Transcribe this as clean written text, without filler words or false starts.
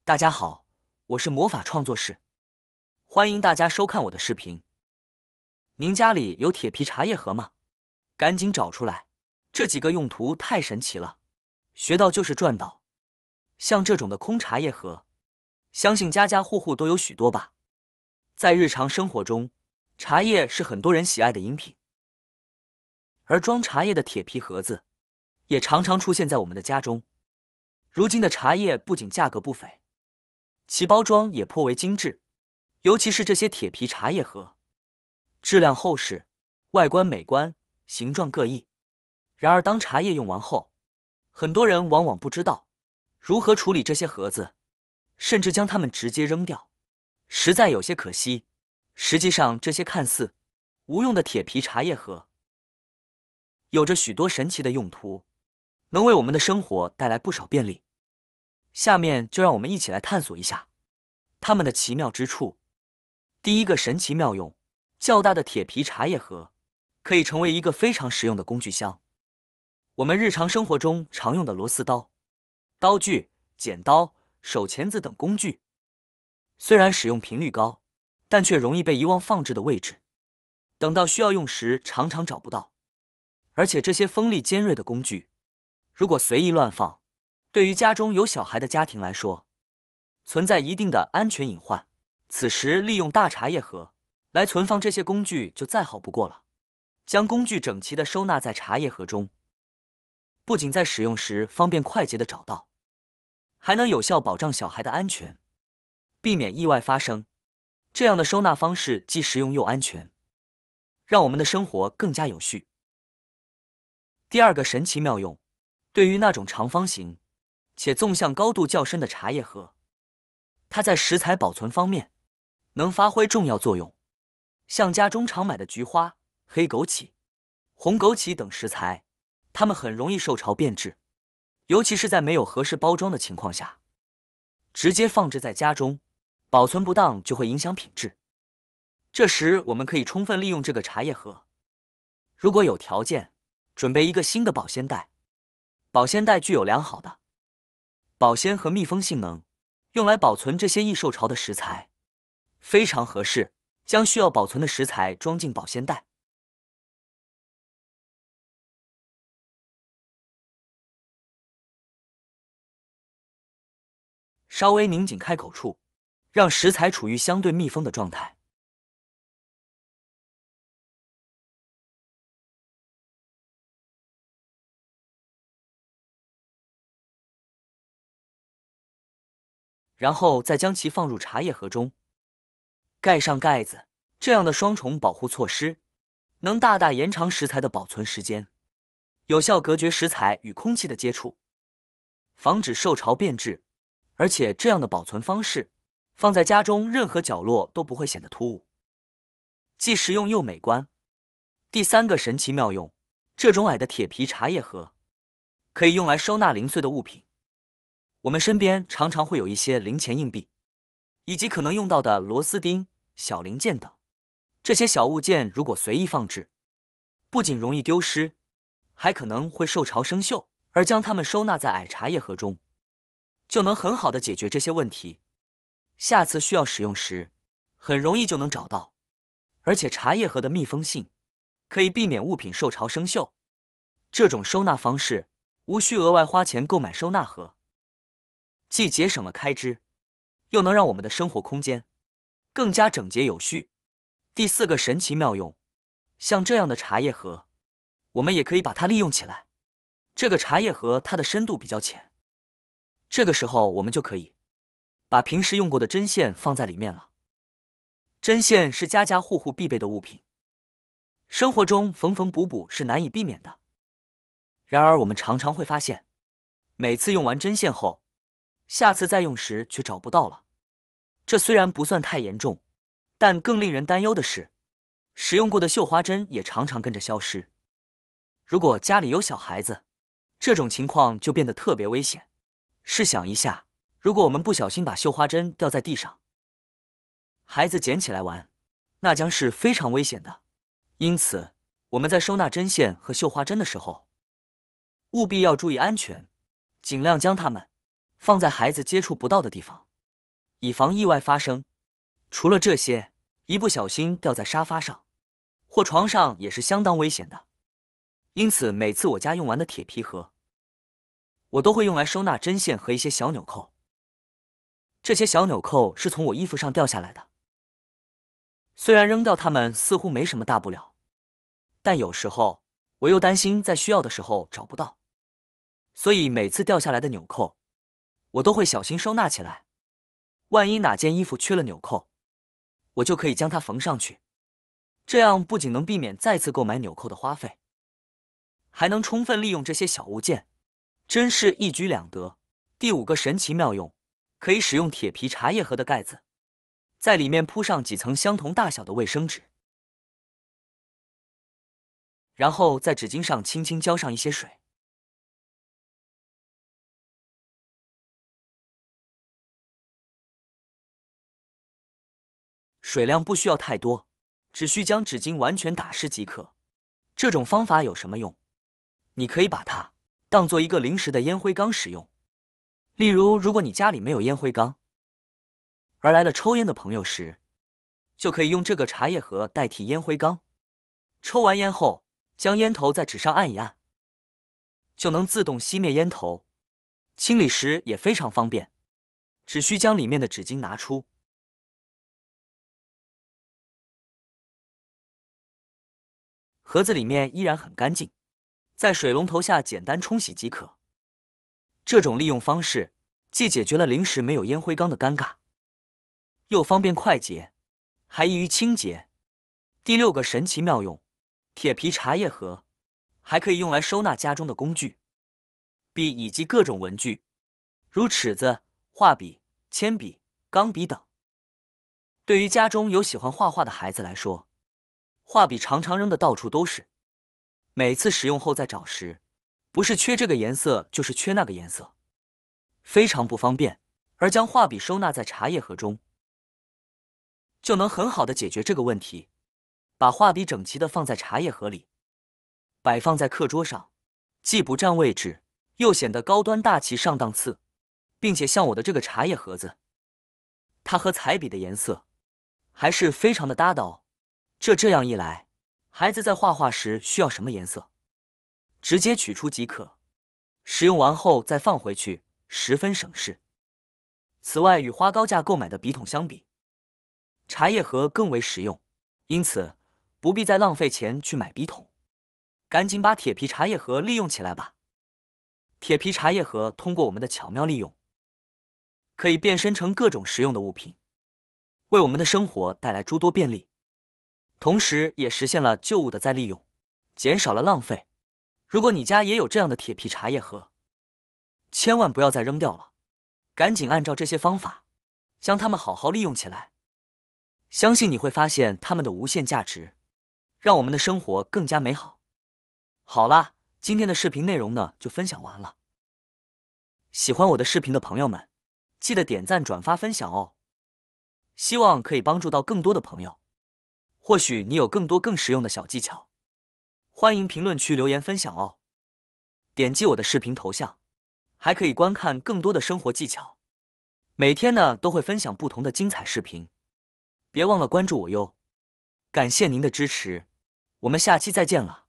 大家好，我是魔法创作室，欢迎大家收看我的视频。您家里有铁皮茶叶盒吗？赶紧找出来，这几个用途太神奇了，学到就是赚到。像这种的空茶叶盒，相信家家户户都有许多吧。在日常生活中，茶叶是很多人喜爱的饮品，而装茶叶的铁皮盒子也常常出现在我们的家中。如今的茶叶不仅价格不菲，其包装也颇为精致，尤其是这些铁皮茶叶盒，质量厚实，外观美观，形状各异。然而，当茶叶用完后，很多人往往不知道如何处理这些盒子，甚至将它们直接扔掉，实在有些可惜。实际上，这些看似无用的铁皮茶叶盒，有着许多神奇的用途，能为我们的生活带来不少便利。下面就让我们一起来探索一下它们的奇妙之处。第一个神奇妙用，较大的铁皮茶叶盒可以成为一个非常实用的工具箱。我们日常生活中常用的螺丝刀、刀具、剪刀、手钳子等工具，虽然使用频率高，但却容易被遗忘放置的位置，等到需要用时常常找不到。而且这些锋利尖锐的工具，如果随意乱放，对于家中有小孩的家庭来说，存在一定的安全隐患。此时利用大茶叶盒来存放这些工具就再好不过了。将工具整齐地收纳在茶叶盒中，不仅在使用时方便快捷地找到，还能有效保障小孩的安全，避免意外发生。这样的收纳方式既实用又安全，让我们的生活更加有序。第二个神奇妙用，对于那种长方形且纵向高度较深的茶叶盒，它在食材保存方面能发挥重要作用。像家中常买的菊花、黑枸杞、红枸杞等食材，它们很容易受潮变质，尤其是在没有合适包装的情况下，直接放置在家中，保存不当就会影响品质。这时我们可以充分利用这个茶叶盒，如果有条件，准备一个新的保鲜袋。保鲜袋具有良好的保鲜和密封性能，用来保存这些易受潮的食材，非常合适。将需要保存的食材装进保鲜袋，稍微拧紧开口处，让食材处于相对密封的状态。然后再将其放入茶叶盒中，盖上盖子。这样的双重保护措施能大大延长食材的保存时间，有效隔绝食材与空气的接触，防止受潮变质。而且这样的保存方式放在家中任何角落都不会显得突兀，既实用又美观。第三个神奇妙用，这种矮的铁皮茶叶盒可以用来收纳零碎的物品。我们身边常常会有一些零钱硬币，以及可能用到的螺丝钉、小零件等。这些小物件如果随意放置，不仅容易丢失，还可能会受潮生锈。而将它们收纳在矮茶叶盒中，就能很好的解决这些问题。下次需要使用时，很容易就能找到。而且茶叶盒的密封性可以避免物品受潮生锈。这种收纳方式无需额外花钱购买收纳盒，既节省了开支，又能让我们的生活空间更加整洁有序。第四个神奇妙用，像这样的茶叶盒，我们也可以把它利用起来。这个茶叶盒它的深度比较浅，这个时候我们就可以把平时用过的针线放在里面了。针线是家家户户必备的物品，生活中缝缝补补是难以避免的。然而我们常常会发现，每次用完针线后，下次再用时却找不到了。这虽然不算太严重，但更令人担忧的是，使用过的绣花针也常常跟着消失。如果家里有小孩子，这种情况就变得特别危险。试想一下，如果我们不小心把绣花针掉在地上，孩子捡起来玩，那将是非常危险的。因此，我们在收纳针线和绣花针的时候，务必要注意安全，尽量将它们放在孩子接触不到的地方。以防意外发生。除了这些，一不小心掉在沙发上或床上也是相当危险的。因此，每次我家用完的铁皮盒，我都会用来收纳针线和一些小纽扣。这些小纽扣是从我衣服上掉下来的，虽然扔掉它们似乎没什么大不了，但有时候我又担心在需要的时候找不到，所以每次掉下来的纽扣，我都会小心收纳起来。万一哪件衣服缺了纽扣，我就可以将它缝上去，这样不仅能避免再次购买纽扣的花费，还能充分利用这些小物件，真是一举两得。第5个神奇妙用，可以使用铁皮茶叶盒的盖子，在里面铺上几层相同大小的卫生纸，然后在纸巾上轻轻浇上一些水。水量不需要太多，只需将纸巾完全打湿即可。这种方法有什么用？你可以把它当做一个临时的烟灰缸使用。例如，如果你家里没有烟灰缸，而来了抽烟的朋友时，就可以用这个茶叶盒代替烟灰缸。抽完烟后，将烟头在纸上按一按，就能自动熄灭烟头。清理时也非常方便，只需将里面的纸巾拿出，盒子里面依然很干净，在水龙头下简单冲洗即可。这种利用方式既解决了临时没有烟灰缸的尴尬，又方便快捷，还易于清洁。第6个神奇妙用，铁皮茶叶盒还可以用来收纳家中的工具、笔以及各种文具，如尺子、画笔、铅笔、钢笔等。对于家中有喜欢画画的孩子来说，画笔常常扔得到处都是，每次使用后再找时，不是缺这个颜色就是缺那个颜色，非常不方便。而将画笔收纳在茶叶盒中，就能很好的解决这个问题。把画笔整齐的放在茶叶盒里，摆放在课桌上，既不占位置，又显得高端大气上档次。并且像我的这个茶叶盒子，它和彩笔的颜色还是非常的搭的哦。这样一来，孩子在画画时需要什么颜色，直接取出即可，使用完后再放回去，十分省事。此外，与花高价购买的笔筒相比，茶叶盒更为实用，因此不必再浪费钱去买笔筒，赶紧把铁皮茶叶盒利用起来吧。铁皮茶叶盒通过我们的巧妙利用，可以变身成各种实用的物品，为我们的生活带来诸多便利，同时也实现了旧物的再利用，减少了浪费。如果你家也有这样的铁皮茶叶盒，千万不要再扔掉了，赶紧按照这些方法，将它们好好利用起来。相信你会发现它们的无限价值，让我们的生活更加美好。好啦，今天的视频内容呢就分享完了。喜欢我的视频的朋友们，记得点赞、转发、分享哦。希望可以帮助到更多的朋友。或许你有更多更实用的小技巧，欢迎评论区留言分享哦。点击我的视频头像，还可以观看更多的生活技巧。每天呢都会分享不同的精彩视频，别忘了关注我哟。感谢您的支持，我们下期再见了。